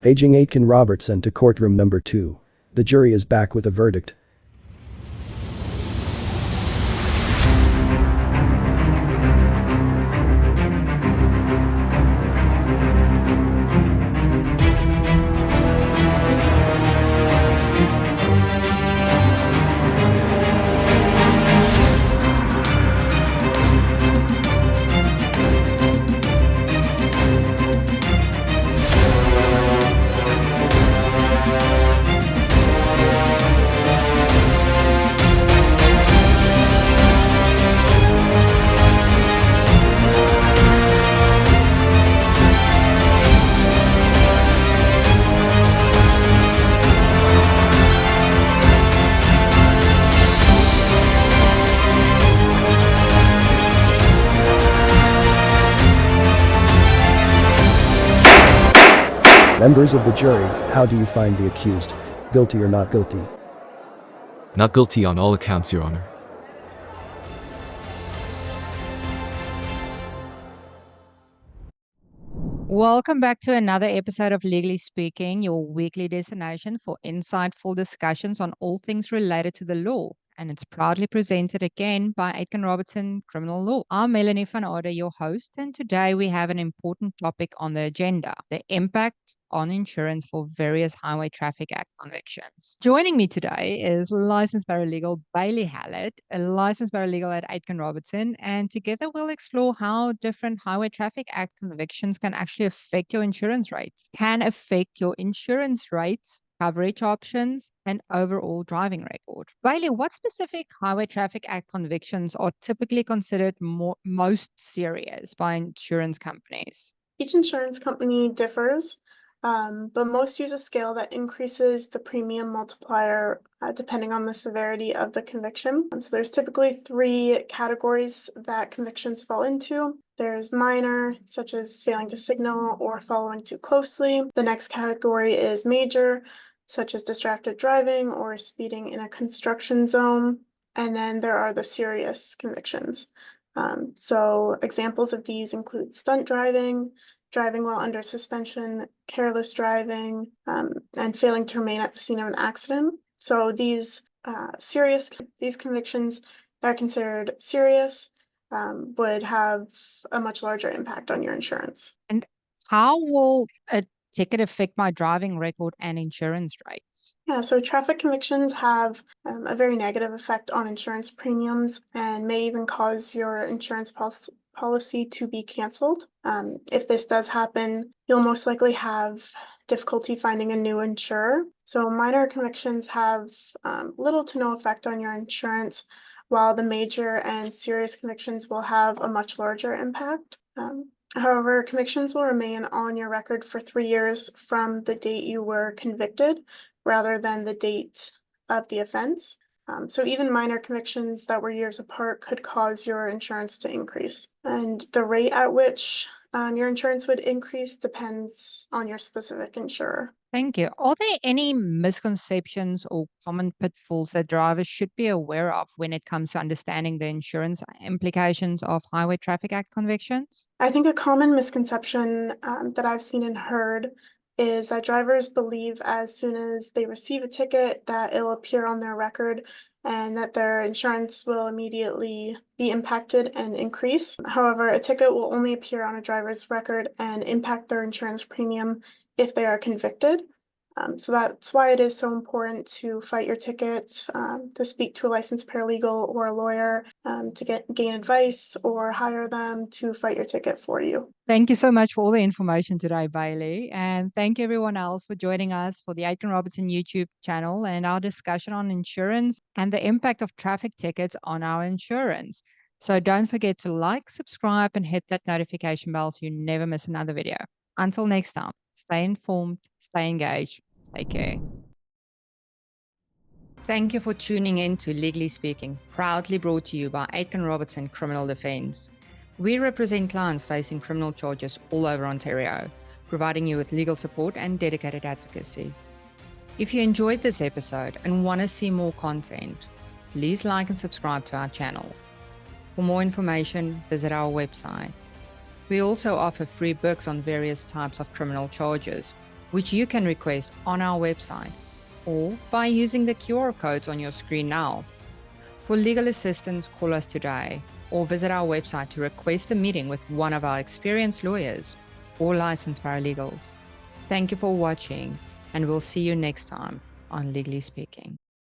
Paging Aitken Robertson to courtroom number 2. The jury is back with a verdict. Members of the jury, how do you find the accused? Guilty or not guilty? Not guilty on all accounts, Your Honor. Welcome back to another episode of Legally Speaking, your weekly destination for insightful discussions on all things related to the law. And it's proudly presented again by Aitken Robertson Criminal Law. I'm Melanie van Orde, your host, and today we have an important topic on the agenda, the impact on insurance for various Highway Traffic Act convictions. Joining me today is licensed paralegal Bailey Hallett, a licensed paralegal at Aitken Robertson, and together we'll explore how different Highway Traffic Act convictions can actually affect your insurance rates, coverage options, and overall driving record. Bailey, what specific Highway Traffic Act convictions are typically considered most serious by insurance companies? Each insurance company differs, but most use a scale that increases the premium multiplier depending on the severity of the conviction. So there's typically 3 categories that convictions fall into. There's minor, such as failing to signal or following too closely. The next category is major, such as distracted driving or speeding in a construction zone. And then there are the serious convictions. So examples of these include stunt driving, driving while under suspension, careless driving, and failing to remain at the scene of an accident. So these convictions that are considered serious would have a much larger impact on your insurance. And how will a ticket affect my driving record and insurance rates? Yeah, so traffic convictions have a very negative effect on insurance premiums and may even cause your insurance policy to be canceled. If this does happen, you'll most likely have difficulty finding a new insurer. So minor convictions have little to no effect on your insurance, while the major and serious convictions will have a much larger impact. However, convictions will remain on your record for 3 years from the date you were convicted, rather than the date of the offense. So even minor convictions that were years apart could cause your insurance to increase. And the rate at which your insurance would increase depends on your specific insurer. Thank you. Are there any misconceptions or common pitfalls that drivers should be aware of when it comes to understanding the insurance implications of Highway Traffic Act convictions? I think a common misconception that I've seen and heard is that drivers believe as soon as they receive a ticket that it'll appear on their record and that their insurance will immediately be impacted and increase. However, a ticket will only appear on a driver's record and impact their insurance premium if they are convicted. So that's why it is so important to fight your ticket, to speak to a licensed paralegal or a lawyer, to gain advice or hire them to fight your ticket for you. Thank you so much for all the information today, Bailey. And thank you everyone else for joining us for the Aitken Robertson YouTube channel and our discussion on insurance and the impact of traffic tickets on our insurance. So don't forget to like, subscribe, and hit that notification bell so you never miss another video. Until next time, stay informed, stay engaged. Take care. Thank you for tuning in to Legally Speaking, proudly brought to you by Aitken Robertson Criminal Defence. We represent clients facing criminal charges all over Ontario, providing you with legal support and dedicated advocacy. If you enjoyed this episode and want to see more content, please like and subscribe to our channel. For more information, visit our website. We also offer free books on various types of criminal charges, which you can request on our website or by using the QR codes on your screen now. For legal assistance, call us today or visit our website to request a meeting with one of our experienced lawyers or licensed paralegals. Thank you for watching, and we'll see you next time on Legally Speaking.